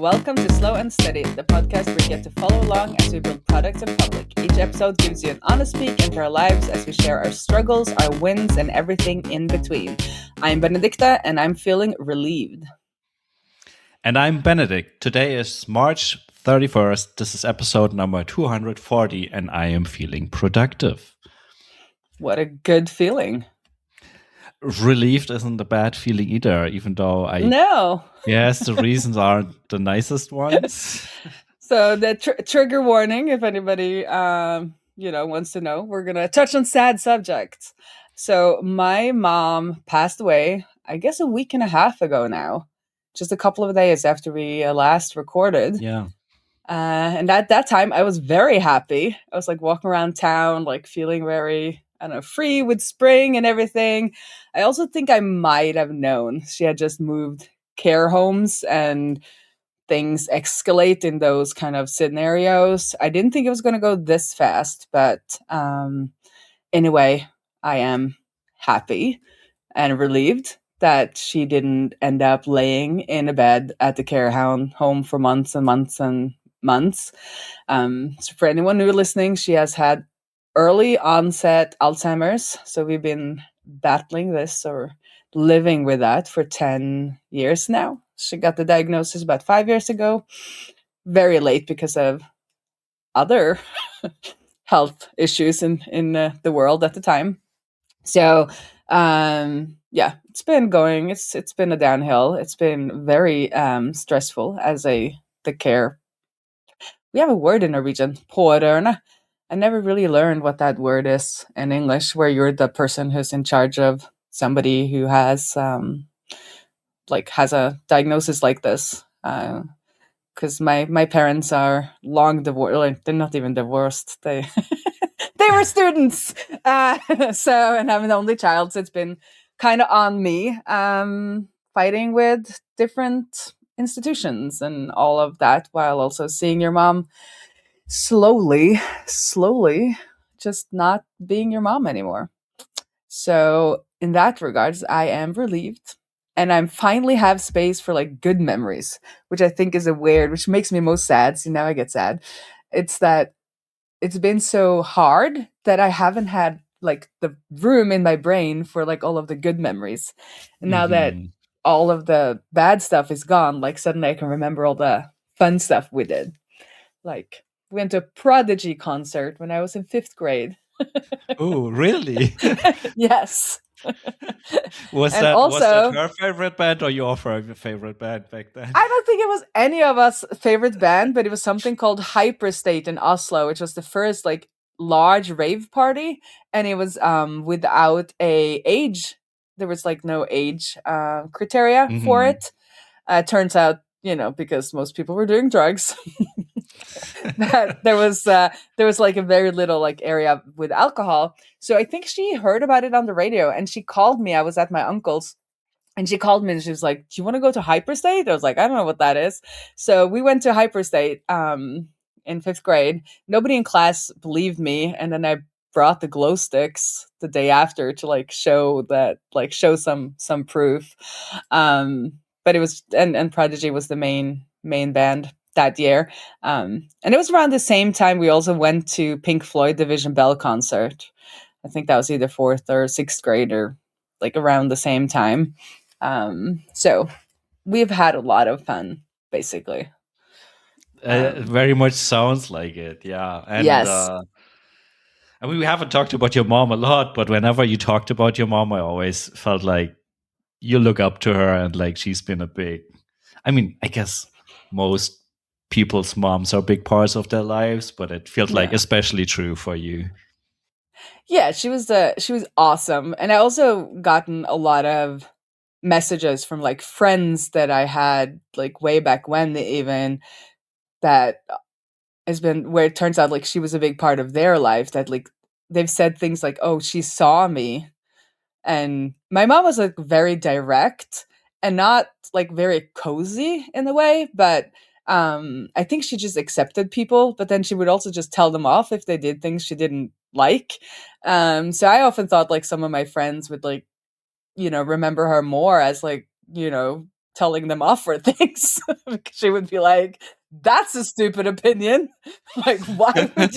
Welcome to Slow and Steady, the podcast where you get to follow along as we build products in public. Each episode gives you an honest peek into our lives as we share our struggles, our wins, and everything in between. I'm Benedicte, and I'm feeling relieved. And I'm Benedikt. Today is March 31st. This is episode number 240, and I am feeling productive. What a good feeling. Relieved isn't a bad feeling either, even though No. Yes, the reasons aren't the nicest ones. So the trigger warning, if anybody wants to know, we're gonna touch on sad subjects. So my mom passed away, I guess a week and a half ago now, just a couple of days after we last recorded. Yeah. And at that time, I was very happy. I was like walking around town, like feeling very, free with spring and everything. I also think I might have known she had just moved care homes and things escalate in those kind of scenarios. I didn't think it was going to go this fast, but anyway, I am happy and relieved that she didn't end up laying in a bed at the care home for months and months and months. So for anyone who is listening, she has had early onset Alzheimer's. So we've been battling this or living with that for 10 years now. She got the diagnosis about 5 years ago, very late because of other health issues in the world at the time. So, it's been going. It's been a downhill. It's been very stressful as the care. We have a word in Norwegian, pårørende. I never really learned what that word is in English, where you're the person who's in charge of somebody who has has a diagnosis like this. Because my parents are long divorced. Like, they're not even divorced. They they were students. And I'm an only child, so it's been kind of on me fighting with different institutions and all of that, while also seeing your mom slowly just not being your mom anymore. So in that regards, I am relieved. And I finally have space for like good memories, which I think is which makes me most sad. See, now I get sad. It's that it's been so hard that I haven't had like the room in my brain for like all of the good memories. And now that all of the bad stuff is gone, like suddenly I can remember all the fun stuff we did. Like we went to a Prodigy concert when I was in 5th grade. Oh, really? Yes. Was that her favorite band or your favorite band back then? I don't think it was any of us favorite band, but it was something called Hyperstate in Oslo, which was the first like large rave party, and it was without a age. There was like no age criteria for it. Turns out, because most people were doing drugs, that there was like a very little like area with alcohol. So I think she heard about it on the radio and she called me. I was at my uncle's and she called me and she was like, "Do you want to go to Hyperstate?" I was like, "I don't know what that is." So we went to Hyperstate in 5th grade. Nobody in class believed me, and then I brought the glow sticks the day after to like show some proof. But it was and Prodigy was the main band that year. And it was around the same time we also went to Pink Floyd Division Bell concert. I think that was either 4th or 6th grade or like around the same time. So we've had a lot of fun, basically. Very much sounds like it, yeah. And, yes. I mean, we haven't talked about your mom a lot, but whenever you talked about your mom, I always felt like you look up to her and like she's been I guess most people's moms are big parts of their lives, but it feels like especially true for you. Yeah, she was awesome. And I also gotten a lot of messages from like friends that I had like way back when, even that has been where it turns out like she was a big part of their life, that like they've said things like, "Oh, she saw me." And my mom was like very direct and not like very cozy in a way, but I think she just accepted people, but then she would also just tell them off if they did things she didn't like. So I often thought like some of my friends would like, remember her more as like, telling them off for things. She would be like, "That's a stupid opinion. Like, why would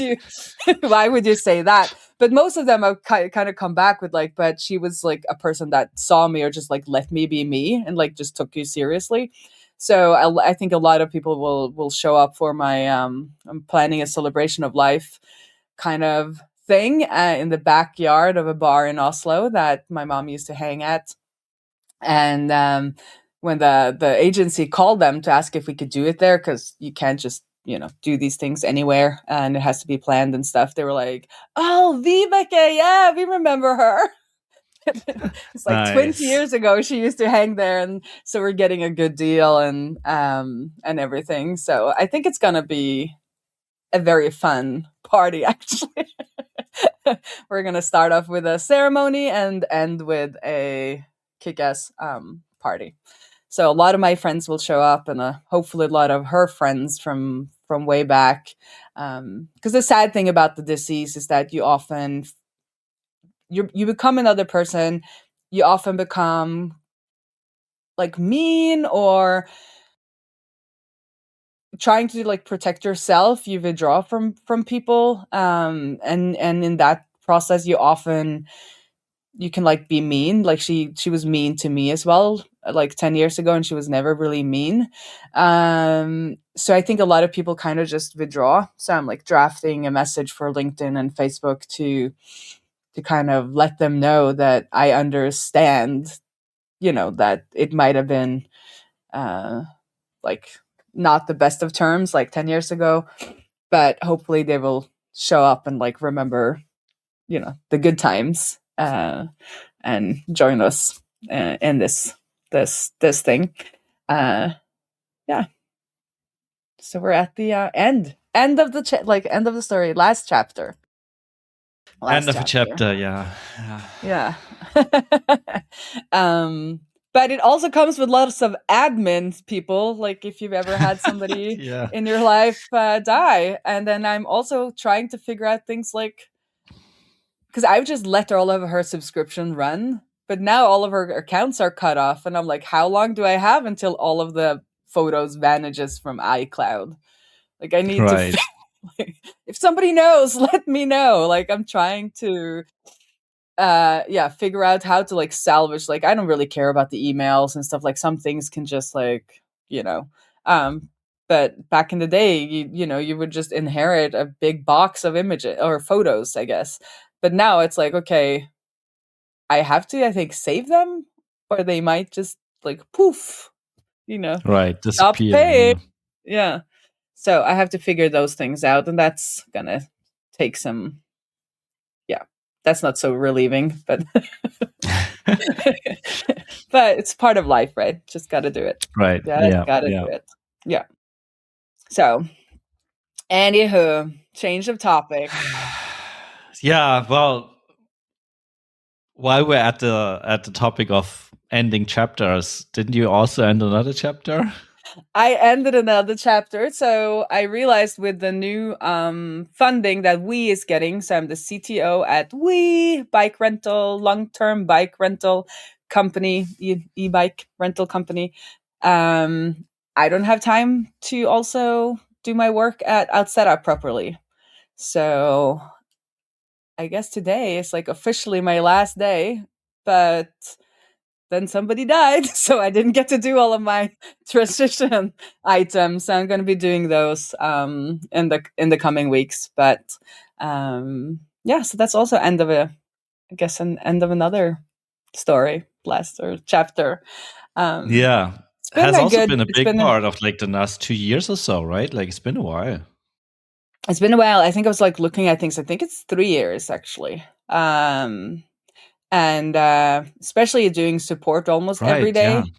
you say that?" But most of them have kind of come back with like, "But she was like a person that saw me or just like let me be me and like just took you seriously." So I think a lot of people will show up for my I'm planning a celebration of life kind of thing in the backyard of a bar in Oslo that my mom used to hang at. And when the agency called them to ask if we could do it there, because you can't just do these things anywhere and it has to be planned and stuff, they were like, "Oh, Vibeke, yeah, we remember her." It's like 20 Nice. years ago she used to hang there, and so we're getting a good deal and everything. So I think it's gonna be a very fun party, actually. We're gonna start off with a ceremony and end with a kick-ass party. So a lot of my friends will show up, and hopefully a lot of her friends from way back. Because the sad thing about the disease is that you become another person. You often become like mean or trying to like protect yourself. You withdraw from people, and in that process, you can like be mean. Like she was mean to me as well, like 10 years ago, and she was never really mean. So I think a lot of people kind of just withdraw. So I'm like drafting a message for LinkedIn and Facebook to kind of let them know that I understand, that it might have been like not the best of terms like 10 years ago, but hopefully they will show up and like remember, the good times, and join us in this thing. Yeah. So we're at the end of the end of the story, last chapter. End of a chapter, yeah. Yeah. But it also comes with lots of admin people. Like if you've ever had somebody Yeah. in your life die, and then I'm also trying to figure out things like, because I've just let all of her subscription run, but now all of her accounts are cut off, and I'm like, how long do I have until all of the photos vanishes from iCloud? Like I need to. Right. Like, if somebody knows, let me know. Like I'm trying to figure out how to like salvage. Like I don't really care about the emails and stuff. Like some things can just like, um but back in the day, you would just inherit a big box of images or photos, I guess. But now it's like, okay, I have to, I think, save them, or they might just like poof, Right. stop Disappear. paying. Yeah. So I have to figure those things out, and that's gonna take some. Yeah, that's not so relieving, but but it's part of life, right? Just got to do it. Right. Just Yeah. got to Yeah. do it. Yeah. So, anywho, change of topic. Yeah. Well, while we're at the topic of ending chapters, didn't you also end another chapter? I ended another chapter. So I realized with the new funding that We is getting, so I'm the CTO at We bike rental, long-term bike rental company, e-bike rental company. I don't have time to also do my work at Outseta properly. So I guess today is like officially my last day, but then somebody died, so I didn't get to do all of my transition items. So I'm going to be doing those in the coming weeks. But yeah, so that's also end of an end of another story, last or chapter. Yeah. It's been Has a also good. been a It's big been a, part of like the last 2 years or so, right? Like it's been a while. it's been a while. I think I was like looking at things. I think it's 3 years actually. And especially doing support almost every Right. Yeah. day.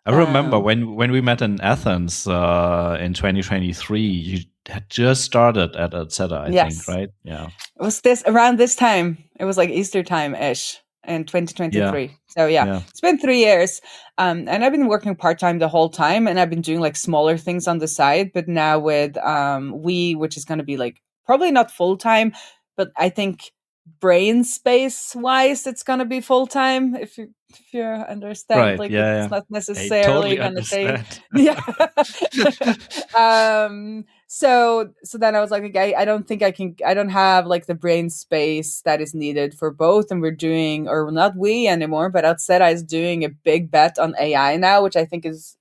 I remember when we met in Athens in 2023, you had just started at Outseta, I think, Yes. right? Yeah. It was around this time. It was like Easter time ish in Yeah. 2023. So yeah, Yeah. it's been 3 years. And I've been working part-time the whole time, and I've been doing like smaller things on the side. But now with which is going to be like probably not full-time, but I think brain space wise it's going to be full time, if you understand, Right. like Yeah. it's Yeah. not I necessarily totally going to take. understand. Yeah. So then I was like, okay, I don't think I don't have like the brain space that is needed for both, and we're doing, or not we anymore, but Outseta is doing a big bet on AI now, which I think is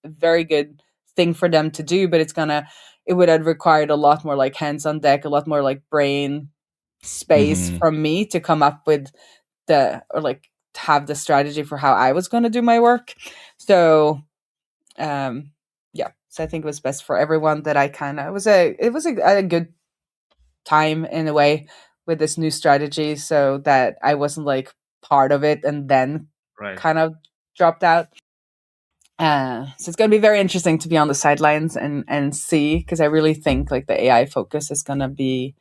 a very good thing for them to do, but it would have required a lot more like hands on deck, a lot more like brain space Hmm. from me to come up with or like have the strategy for how I was going to do my work. So um yeah, so I think it was best for everyone that I kind of it was a good time in a way with this new strategy, so that I wasn't like part of it and then Right. kind of dropped out. So it's going to be very interesting to be on the sidelines and see, because I really think like the AI focus is going to be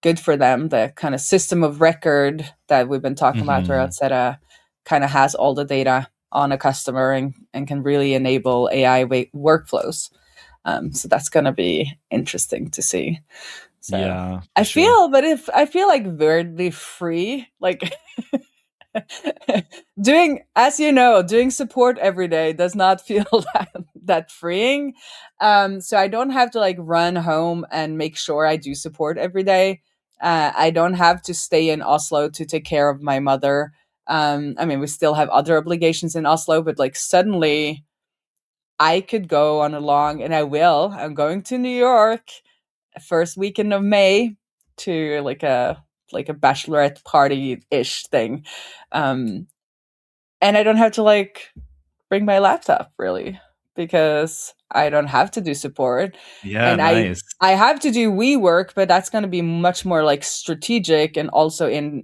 good for them. The kind of system of record that we've been talking about, where Hmm. Outseta kind of has all the data on a customer and can really enable AI workflows. So that's going to be interesting to see. So Yeah, for sure. but if I feel like weirdly free, like doing, as you know, doing support every day does not feel that freeing. So I don't have to like run home and make sure I do support every day. I don't have to stay in Oslo to take care of my mother. I mean, we still have other obligations in Oslo, but like suddenly I could go on a long, and I will. I'm going to New York first weekend of May to like a bachelorette party ish thing. Um, and I don't have to like bring my laptop really, because I don't have to do support, Yeah, and nice. I have to do we work, but that's going to be much more like strategic, and also in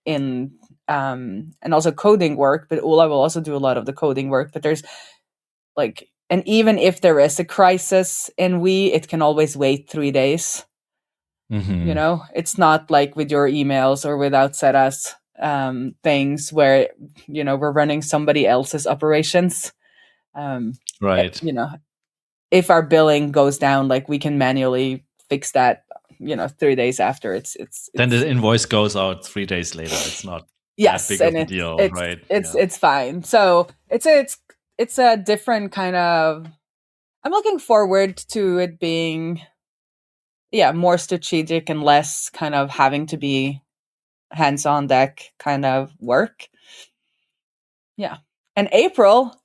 and also coding work. But Ola will also do a lot of the coding work. But there's like, and even if there is a crisis in we, it can always wait 3 days. You Hmm. know, it's not like with your emails or without Setas things where, you know, we're running somebody else's operations. Right. You know, if our billing goes down, like we can manually fix that, you know, 3 days after. Then It's the invoice goes out 3 days later. It's not that yes, big of and a deal, right? Yeah. it's fine. So it's a different kind of. I'm looking forward to it being, yeah, more strategic and less kind of having to be hands on deck kind of work. Yeah. And April,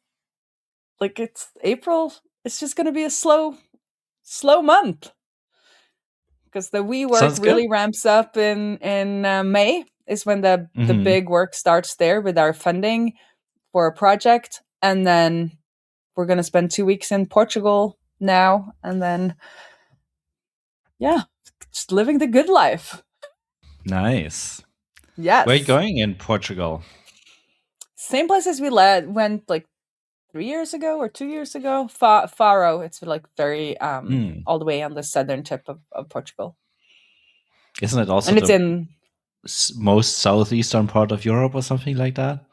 like it's just going to be a slow month, because the we work Sounds good. really ramps up in May is when the Hmm. big work starts there with our funding for a project, and then we're going to spend 2 weeks in Portugal now, and then yeah, just living the good life. Nice. Where are you Yes. going in Portugal? Same place as we went like 3 years ago or 2 years ago. Faro. It's like very Hmm. all the way on the southern tip of Portugal, Isn't it also and it's the in most southeastern part of Europe or something like that?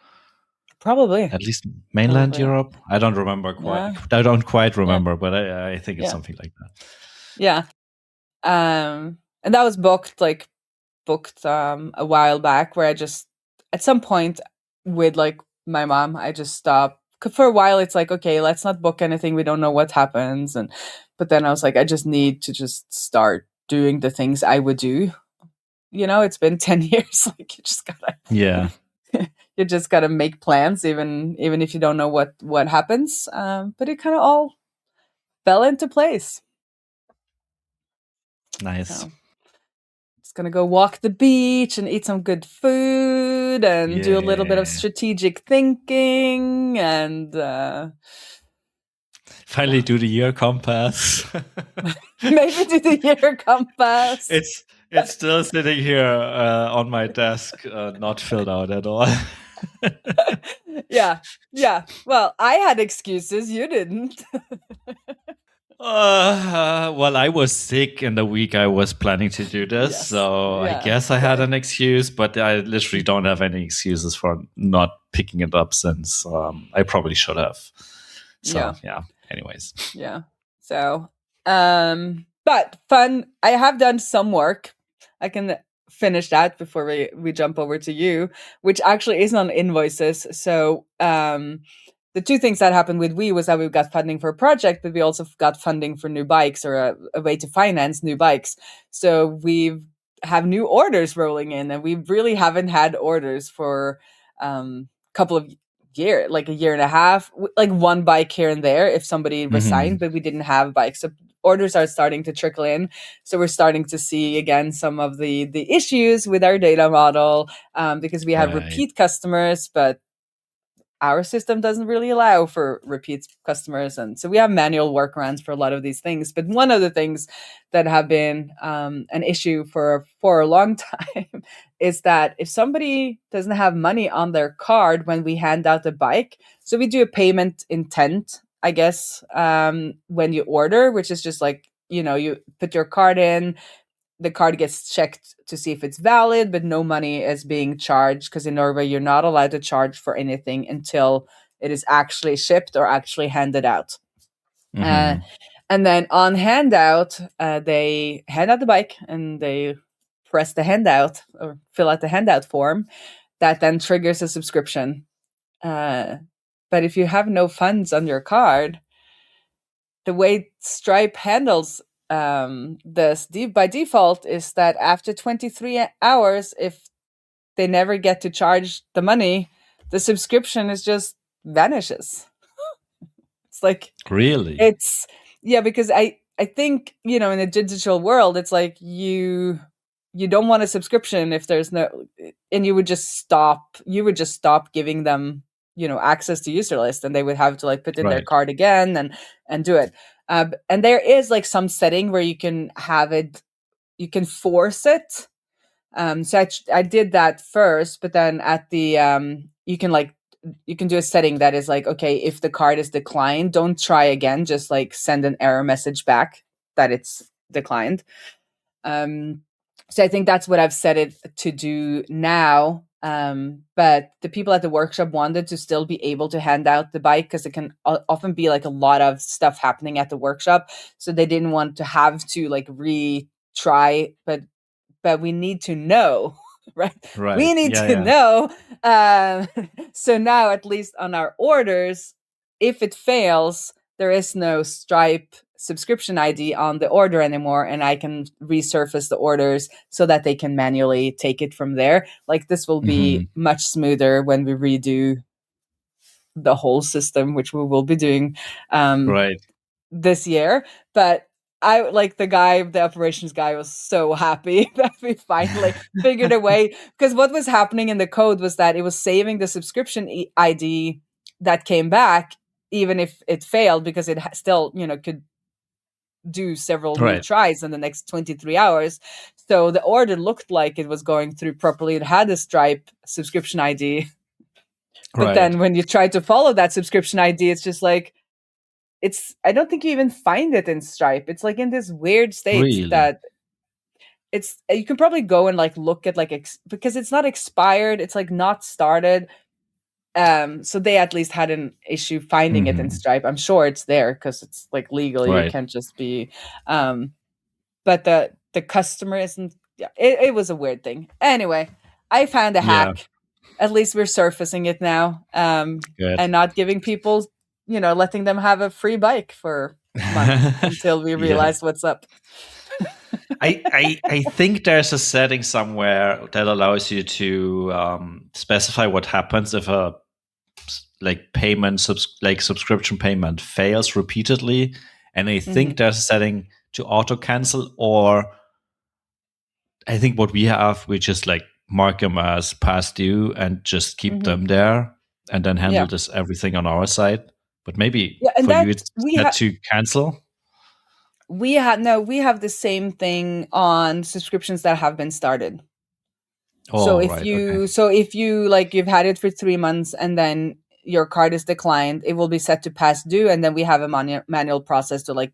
probably At least mainland probably Europe. I don't remember quite. yeah I don't quite yeah remember, but I think it's yeah something like that. yeah. And that was booked a while back, where I just at some point with like my mom, I just stopped. 'Cause for a while it's like, okay, let's not book anything, we don't know what happens, and but then I was like, I just need to just start doing the things I would do. You know, it's been 10 years. Like Yeah. you just gotta make plans, even if you don't know what happens. But it kind of all fell into place. Nice. So just gonna go walk the beach and eat some good food and do a little bit of Yeah. strategic thinking, and Finally yeah, do the year compass. maybe do the year compass. it's still sitting here on my desk, not filled out at all. Yeah, yeah. Well, I had excuses. You didn't. Well, I was sick in the week I was planning to do this, Yes. so I Yeah. guess I had Okay. an excuse, but I literally don't have any excuses for not picking it up since I probably should have. So, Yeah. yeah, anyways. Yeah. So, but fun. I have done some work. I can finish that before we jump over to you, which actually is on invoices. So the two things that happened with we was that we got funding for a project, but we also got funding for new bikes, or a way to finance new bikes. So we have new orders rolling in, and we really haven't had orders for a couple of years, like a year and a half, like one bike here and there if somebody resigned, but we didn't have bikes. So orders are starting to trickle in. So we're starting to see again some of the issues with our data model, because we have Right. repeat customers, but our system doesn't really allow for repeat customers. And so we have manual workarounds for a lot of these things. But one of the things that have been an issue for a long time is that if somebody doesn't have money on their card when we hand out the bike, so we do a payment intent, I guess, when you order, which is just like, you put your card in, the card gets checked to see if it's valid, but no money is being charged, because in Norway you're not allowed to charge for anything until it is actually shipped or actually handed out. And then on handout, they hand out the bike and they press the handout or fill out the handout form that then triggers a subscription. But if you have no funds on your card, the way Stripe handles this by default is that after 23 hours, if they never get to charge the money, the subscription is just vanishes. It's like, Really? because I think, in a digital world, it's like you don't want a subscription if there's no, and you would just stop giving them, access to Userlist, and they would have to like put in their card again and do it. And there is like some setting where you can have it, you can force it. So I did that first, but then at the you can do a setting that is like, okay, if the card is declined, don't try again, just like send an error message back that it's declined. So I think that's what I've set it to do now. But the people at the workshop wanted to still be able to hand out the bike, because it can often be like a lot of stuff happening at the workshop. So they didn't want to have to like retry, but we need to know, right? We need to know. So now, at least on our orders, if it fails, there is no Stripe subscription ID on the order anymore, and I can resurface the orders so that they can manually take it from there. Like, this will be much smoother when we redo the whole system, which we will be doing this year. But I, like, the operations guy was so happy that we finally figured a way, because what was happening in the code was that it was saving the subscription ID that came back, even if it failed, because it still, could do several new tries in the next 23 hours. So the order looked like it was going through properly. It had a Stripe subscription ID. But then when you try to follow that subscription ID, it's just like, I don't think you even find it in Stripe. It's like in this weird state that you can probably go and like look at like, because it's not expired. It's like not started. So they at least had an issue finding it in Stripe. I'm sure it's there because it's like legally, you can't just be, but the customer isn't. Yeah, it was a weird thing. Anyway, I found a hack. At least we're surfacing it now, and not giving people, letting them have a free bike for months until we realize what's up. I think there's a setting somewhere that allows you to specify what happens if a subscription payment fails repeatedly, and I think there's a setting to auto cancel, or I think what we have, we just like mark them as past due and just keep them there, and then handle this everything on our side. But maybe for you it's set to cancel. We have the same thing on subscriptions that have been started. So if you like, you've had it for 3 months and then your card is declined, it will be set to past due, and then we have a manual process to like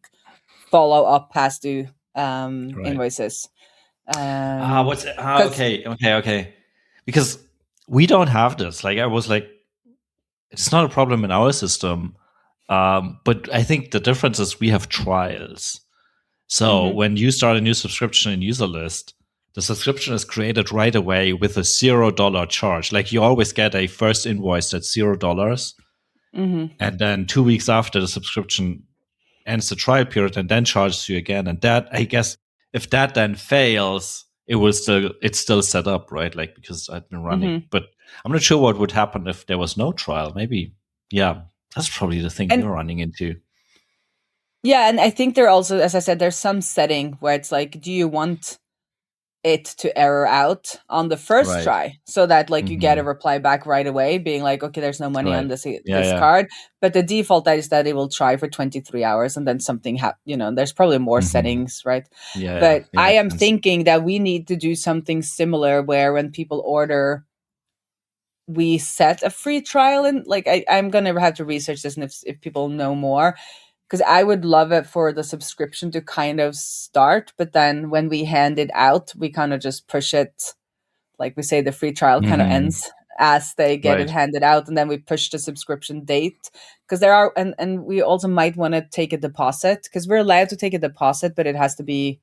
follow up past due invoices. Okay. Because we don't have this. Like, I was like, it's not a problem in our system. But I think the difference is we have trials. So when you start a new subscription in Userlist, the subscription is created right away with a $0 charge. Like you always get a first invoice that's $0. And then 2 weeks after the subscription ends the trial period and then charges you again. And that, I guess, if that then fails, it's still set up, right? Like because I've been running. But I'm not sure what would happen if there was no trial. Maybe, yeah, that's probably the thing you're running into. Yeah, and I think there also, as I said, there's some setting where it's like, do you want it to error out on the first try so that like you get a reply back right away being like, okay, there's no money on this card, but the default is that it will try for 23 hours and then something there's probably more settings, right? But I am thinking that we need to do something similar where when people order, we set a free trial, and like I'm gonna have to research this, and if people know more, because I would love it for the subscription to kind of start, but then when we hand it out, we kind of just push it. Like we say, the free trial kind of ends as they get it handed out, and then we push the subscription date. Because there are, and we also might want to take a deposit, because we're allowed to take a deposit, but it has to be,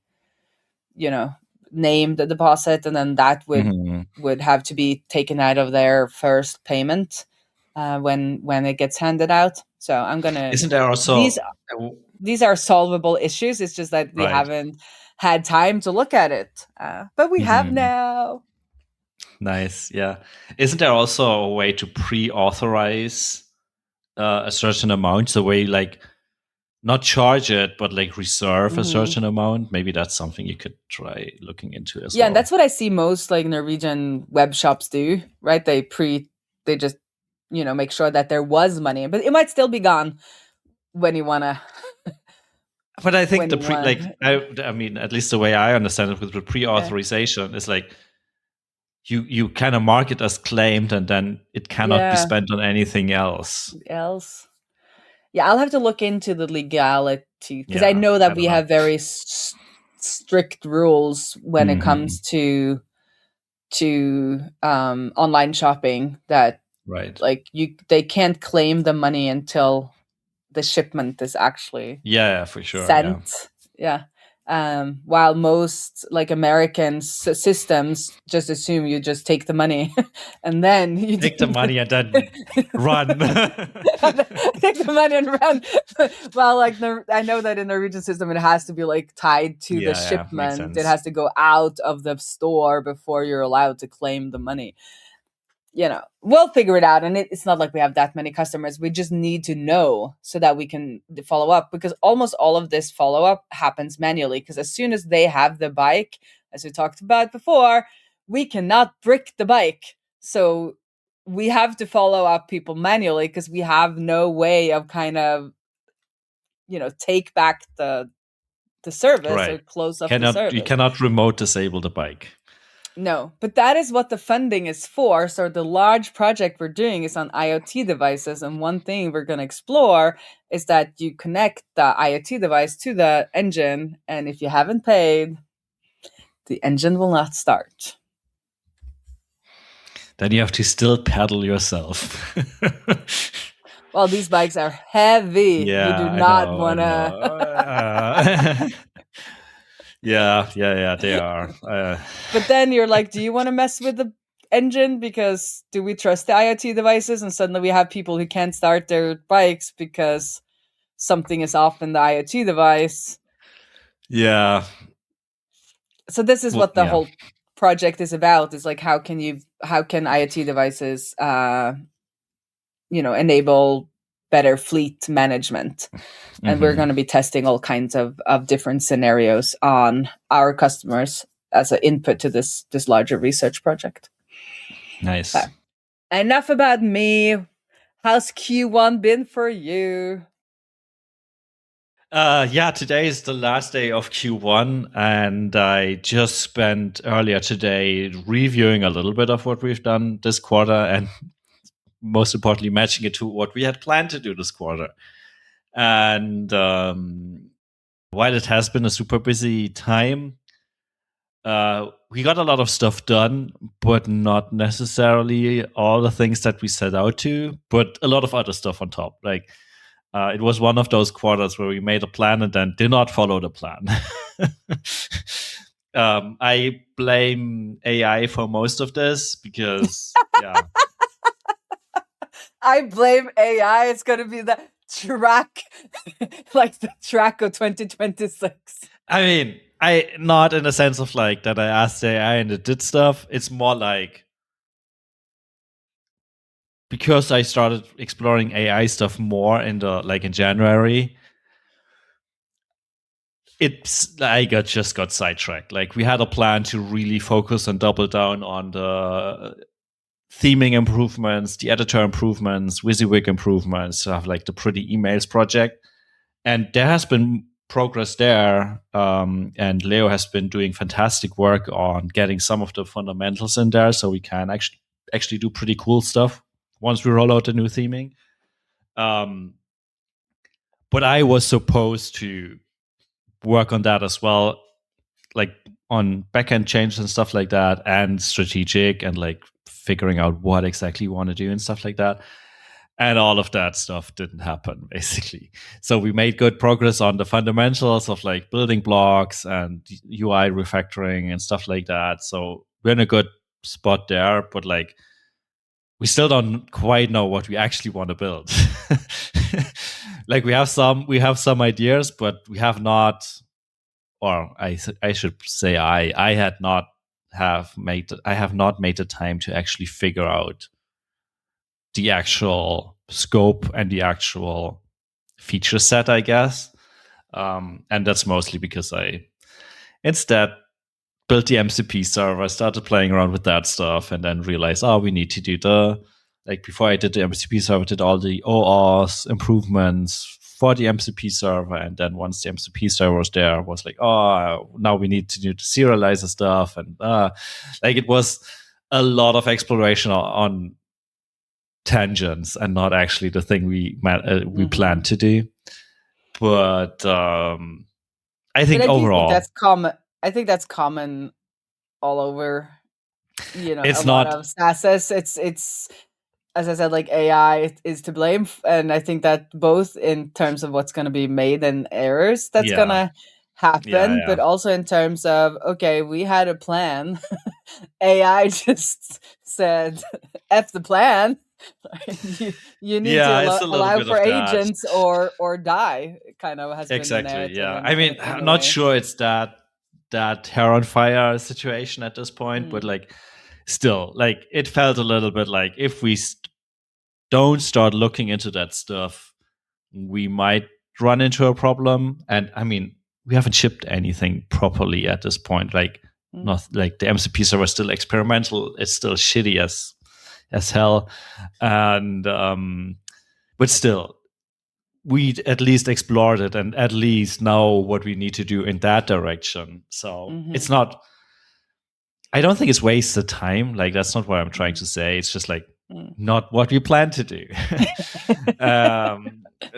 named a deposit, and then that would have to be taken out of their first payment when it gets handed out. So I'm gonna. Isn't there also these are solvable issues? It's just that we haven't had time to look at it, but we have now. Nice, yeah. Isn't there also a way to pre-authorize a certain amount? So where you like not charge it, but like reserve a certain amount? Maybe that's something you could try looking into as well. Yeah, and that's what I see most like Norwegian web shops do, right? They just make sure that there was money, but it might still be gone when you want to. But I think I mean, at least the way I understand it with the pre-authorization is like you kind of mark it as claimed, and then it cannot be spent on anything else. Yeah, I'll have to look into the legality, because I know that we have very strict rules when it comes to online shopping, that like they can't claim the money until the shipment is actually for sure sent. While most like American systems just assume you just take the money and then you take the money and then run. Take the money and run. Well, like I know that in the Norwegian system it has to be like tied to the shipment. It has to go out of the store before you're allowed to claim the money. We'll figure it out. And it's not like we have that many customers. We just need to know so that we can follow up, because almost all of this follow-up happens manually, because as soon as they have the bike, as we talked about before, we cannot brick the bike. So we have to follow up people manually, because we have no way of kind of, take back the service or close up the service. You cannot remote disable the bike. No, but that is what the funding is for. So the large project we're doing is on IoT devices. And one thing we're going to explore is that you connect the IoT device to the engine. And if you haven't paid, the engine will not start. Then you have to still pedal yourself. Well, these bikes are heavy. Yeah, you do not want to... Yeah, they are. But then you're like, do you want to mess with the engine? Because do we trust the IoT devices? And suddenly we have people who can't start their bikes because something is off in the IoT device. Yeah. So this is what the whole project is about. Is like, how can IoT devices, enable better fleet management? And we're going to be testing all kinds of different scenarios on our customers as an input to this larger research project. Nice. But enough about me. How's Q1 been for you? Today is the last day of Q1, and I just spent earlier today reviewing a little bit of what we've done this quarter, and most importantly, matching it to what we had planned to do this quarter. And while it has been a super busy time, we got a lot of stuff done, but not necessarily all the things that we set out to, but a lot of other stuff on top. Like it was one of those quarters where we made a plan and then did not follow the plan. I blame AI for most of this because, yeah. I blame AI. It's going to be the track, like the track of 2026. I mean, I not in the sense of like that I asked AI and it did stuff. It's more like because I started exploring AI stuff more in January. Just got sidetracked. Like we had a plan to really focus and double down on the theming improvements, the editor improvements, WYSIWYG improvements, to have like the pretty emails project. And there has been progress there. And Leo has been doing fantastic work on getting some of the fundamentals in there so we can actually do pretty cool stuff once we roll out the new theming. But I was supposed to work on that as well, like on backend changes and stuff like that, and strategic and like figuring out what exactly you want to do and stuff like that. And all of that stuff didn't happen, basically. So we made good progress on the fundamentals of like building blocks and UI refactoring and stuff like that. So we're in a good spot there, but like we still don't quite know what we actually want to build. Like we have some ideas, but we have not, or I should say I have not made the time to actually figure out the actual scope and the actual feature set, I guess. And that's mostly because I instead built the MCP server, started playing around with that stuff, and then realized, we need to do before I did the MCP server, did all the OAuth improvements for the MCP server. And then once the MCP server was there, was like, now we need to do the serializer stuff. And it was a lot of exploration on tangents and not actually the thing we planned to do. But I think overall, that's common. I think that's common all over. It's a lot of SaaS. It's as I said, like AI is to blame, and I think that both in terms of what's going to be made and errors that's going to happen, but also in terms of, okay, we had a plan. AI just said, F the plan. you need to allow for agents or die, kind of has exactly, been the narrative. Yeah. I mean, I'm not sure it's that hair on fire situation at this point, but like still, like it felt a little bit like if we don't start looking into that stuff, we might run into a problem. And I mean, we haven't shipped anything properly at this point. Like not like the MCP server is still experimental. It's still shitty as hell. And but still, we at least explored it and at least know what we need to do in that direction. So it's not, I don't think it's wasted time. Like that's not what I'm trying to say. It's just like not what we plan to do.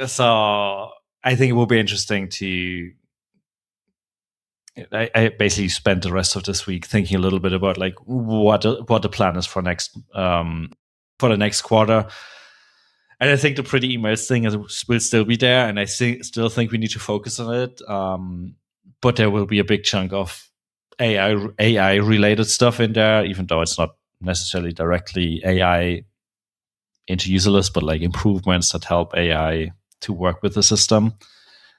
So I think it will be interesting to, I basically spent the rest of this week thinking a little bit about like what the plan is for the next quarter. And I think the pretty emails thing will still be there, and I still think we need to focus on it. But there will be a big chunk of AI related stuff in there, even though it's not necessarily directly AI into Userlist, but like improvements that help AI to work with the system.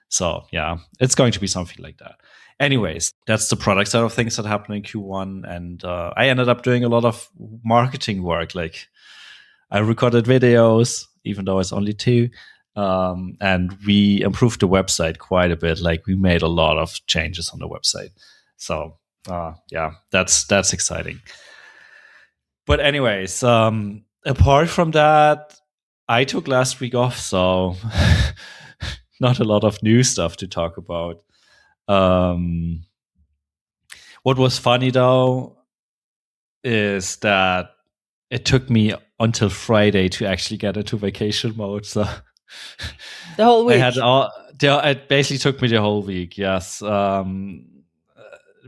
So yeah, it's going to be something like that. Anyways, that's the product side of things that happened in Q1. And I ended up doing a lot of marketing work. Like I recorded videos, even though it's only 2. And we improved the website quite a bit. Like we made a lot of changes on the website. So yeah, that's exciting. But anyways, apart from that, I took last week off, so not a lot of new stuff to talk about. What was funny though is that it took me until Friday to actually get into vacation mode. So the whole week. It basically took me the whole week. Yes.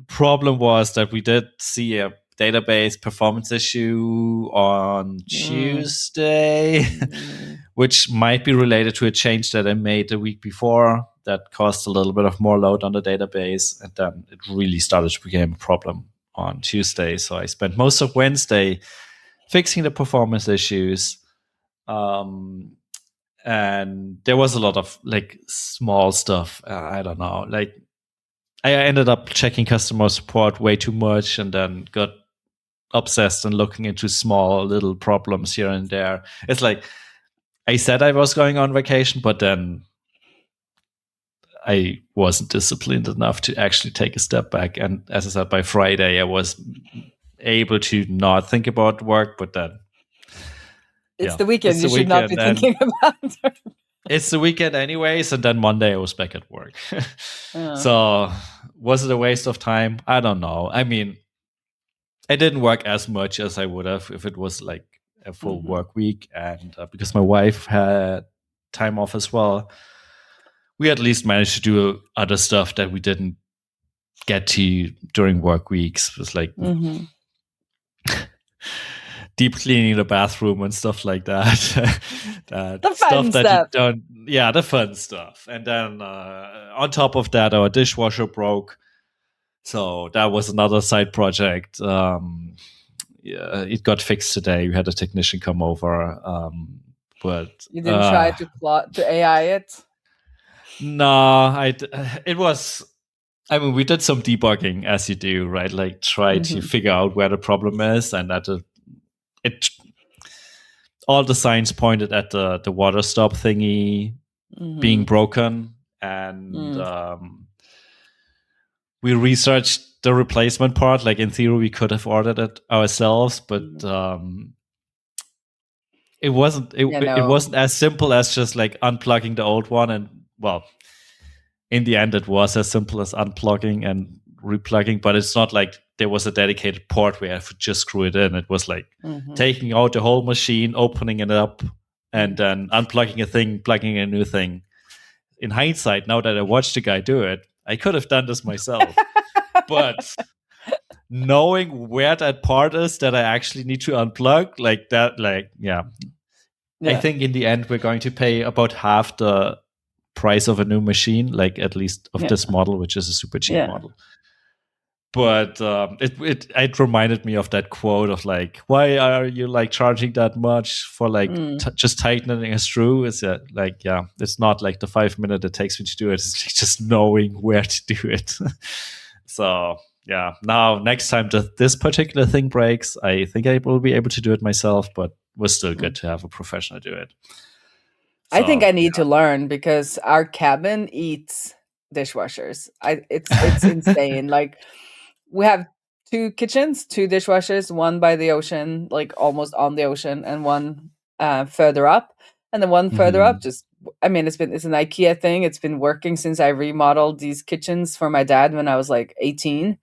Problem was that we did see a database performance issue on Tuesday, which might be related to a change that I made the week before. that caused a little bit of more load on the database, and then it really started to become a problem on Tuesday. So I spent most of Wednesday fixing the performance issues. And there was a lot of like small stuff. I don't know. Like I ended up checking customer support way too much, and then got obsessed and looking into small little problems here and there. It's like I said I was going on vacation, but then I wasn't disciplined enough to actually take a step back. And as I said, by Friday, I was able to not think about work, but then it's the weekend. You should not be thinking about it. It's the weekend anyways, and then Monday I was back at work. So was it a waste of time? I don't know. I mean, I didn't work as much as I would have if it was like a full work week. And because my wife had time off as well, we at least managed to do other stuff that we didn't get to during work weeks. It was like deep cleaning the bathroom and stuff like that. The fun stuff. You don't, yeah, the fun stuff. And then on top of that, our dishwasher broke. So that was another side project. Yeah, it got fixed today. We had a technician come over. But you didn't try to AI it? No, it was. I mean, we did some debugging, as you do, right? Like try to figure out where the problem is, and that all the signs pointed at the water stop thingy being broken, and we researched the replacement part. Like in theory, we could have ordered it ourselves, but it wasn't. It wasn't as simple as just like unplugging the old one, and well, in the end, it was as simple as unplugging and replugging. But it's not like there was a dedicated port where I could just screw it in. It was like taking out the whole machine, opening it up, and then unplugging a thing, plugging a new thing. In hindsight, now that I watched the guy do it, I could have done this myself. But knowing where that part is that I actually need to unplug, like that, like, yeah. I think in the end, we're going to pay about half the price of a new machine, like at least of this model, which is a super cheap model. But it reminded me of that quote of like, why are you like charging that much for like just tightening a screw? Is it like, yeah, it's not like the 5 minutes it takes me to do it. It's like just knowing where to do it. So yeah, now next time this particular thing breaks, I think I will be able to do it myself, but it was still good to have a professional do it. So, I think I need to learn because our cabin eats dishwashers. It's insane. Like we have 2 kitchens, 2 dishwashers, one by the ocean, like almost on the ocean, and one further up. And the one further up, it's an IKEA thing. It's been working since I remodeled these kitchens for my dad when I was like 18.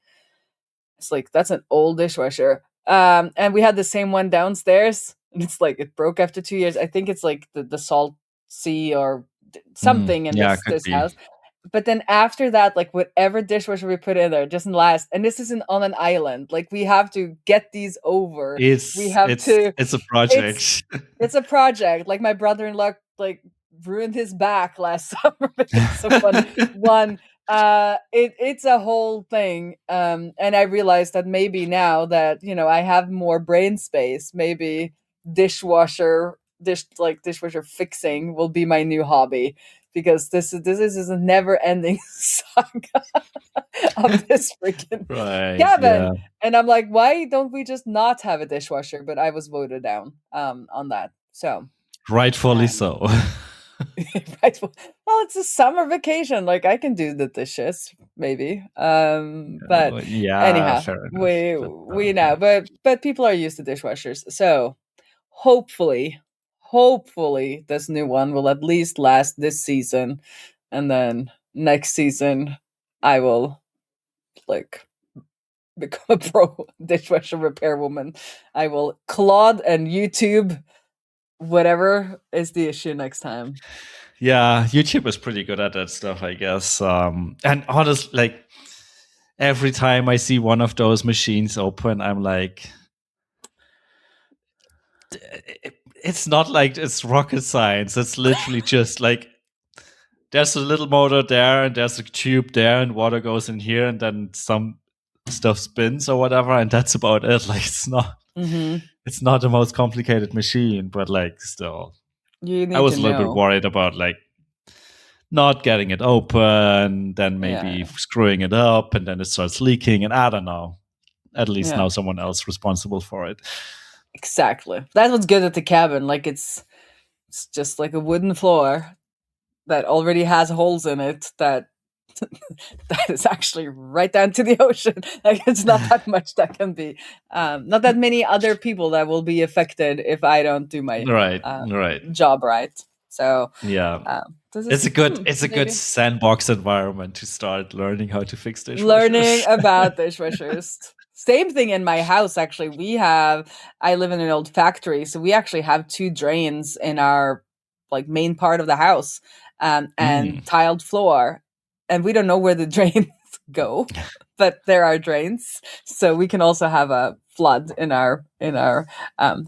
It's like, that's an old dishwasher. And we had the same one downstairs, and it's like it broke after 2 years. I think it's like the salt sea or something in this house. But then after that, like whatever dishwasher we put in there doesn't last. And this isn't on an island. Like we have to get these over. It's a project. It's a project. Like my brother-in-law like ruined his back last summer. But it's so fun. It's a whole thing. And I realized that maybe now that, I have more brain space, maybe dishwasher fixing will be my new hobby, because this is a never-ending saga of this freaking cabin. Yeah. And I'm like, why don't we just not have a dishwasher? But I was voted down on that. So rightfully so. Right. Well, it's a summer vacation. Like I can do the dishes, maybe. But anyhow, we know. But people are used to dishwashers, so hopefully this new one will at least last this season, and then next season I will like become a pro dishwasher repair woman. I will Claude and YouTube whatever is the issue next time. Yeah, YouTube is pretty good at that stuff, I guess. And honestly, like every time I see one of those machines open, I'm like, it's not like it's rocket science. It's literally just like there's a little motor there, and there's a tube there, and water goes in here, and then some stuff spins or whatever, and that's about it. Like it's not the most complicated machine, but like still, You I need was to a little bit know. worried about like not getting it open, then maybe screwing it up, and then it starts leaking, and I don't know. At least now someone else responsible for it. Exactly. That's what's good at the cabin. Like it's just like a wooden floor that already has holes in it that is actually right down to the ocean. Like it's not that much that can be, not that many other people that will be affected if I don't do my Right. job right. So yeah, this it's is a good sandbox environment to start learning how to fix learning dishwashers. about dishwashers. Same thing in my house. Actually, I live in an old factory, so we actually have 2 drains in our like main part of the house, and tiled floor, and we don't know where the drains go, but there are drains, so we can also have a flood in our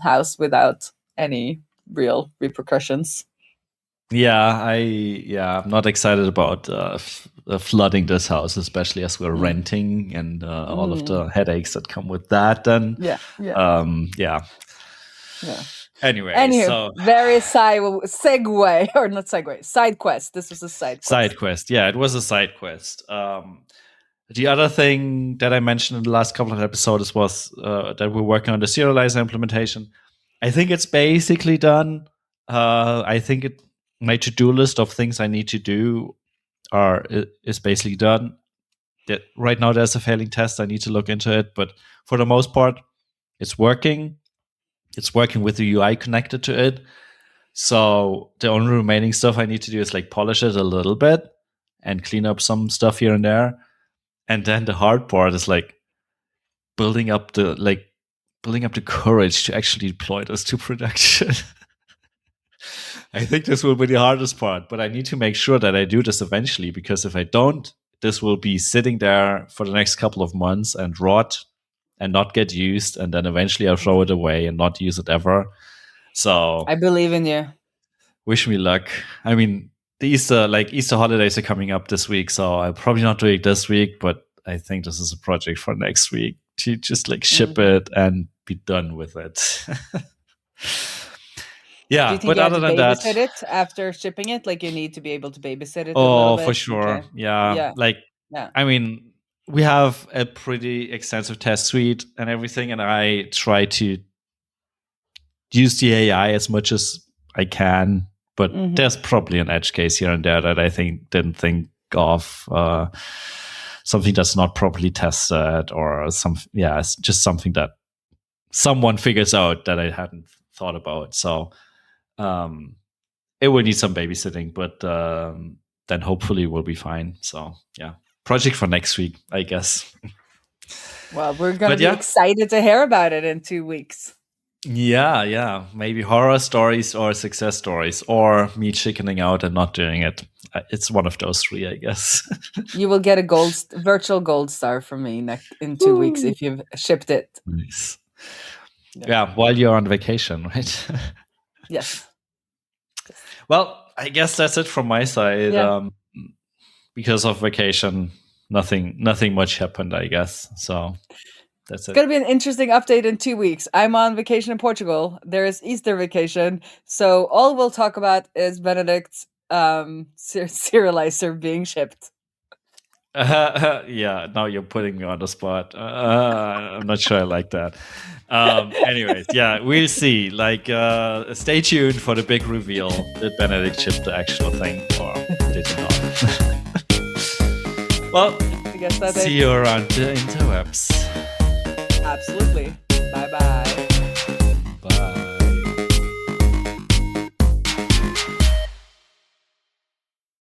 house without any real repercussions. I'm not excited about flooding this house, especially as we're renting and all of the headaches that come with that. And yeah. Anyway, Anywho, so very segue or not segue, side quest. This was a side quest. Side quest, yeah, it was a side quest. The other thing that I mentioned in the last couple of episodes was that we're working on the serializer implementation. I think it's basically done. I think my to-do list of things I need to do is basically done. That right now there's a failing test. I need to look into it, but for the most part, it's working. It's working with the UI connected to it. So the only remaining stuff I need to do is like polish it a little bit and clean up some stuff here and there. And then the hard part is like building up the courage to actually deploy this to production. I think this will be the hardest part, but I need to make sure that I do this eventually, because if I don't, this will be sitting there for the next couple of months and rot and not get used, and then eventually I'll throw it away and not use it ever. So I believe in you. Wish me luck. I mean, the Easter holidays are coming up this week, so I'll probably not do it this week, but I think this is a project for next week to just like ship it and be done with it. Yeah, do you think but you other have to than that, babysit it after shipping it? Like you need to be able to babysit it a oh, little bit. for sure. Okay. Yeah. I mean, we have a pretty extensive test suite and everything, and I try to use the AI as much as I can, but there's probably an edge case here and there that I didn't think of. Something that's not properly tested, or it's just something that someone figures out that I hadn't thought about. So it will need some babysitting, but then hopefully we'll be fine. So yeah, project for next week, I guess. Well, we're going to be excited to hear about it in 2 weeks. Yeah. Maybe horror stories or success stories, or me chickening out and not doing it. It's one of those 3, I guess. You will get a virtual gold star from me in 2 weeks if you've shipped it. Nice. Yeah, while you're on vacation, right? Yes. Well, I guess that's it from my side. Yeah. Because of vacation, nothing much happened, I guess. So that's it. It's going to be an interesting update in 2 weeks. I'm on vacation in Portugal. There is Easter vacation. So all we'll talk about is Benedict's serializer being shipped. Yeah, now you're putting me on the spot. I'm not sure I like that. Anyways, yeah, we'll see. Like, stay tuned for the big reveal. Did Benedict ship the actual thing, or did he not? Well, I guess that's see you around the interwebs. Absolutely. Bye-bye.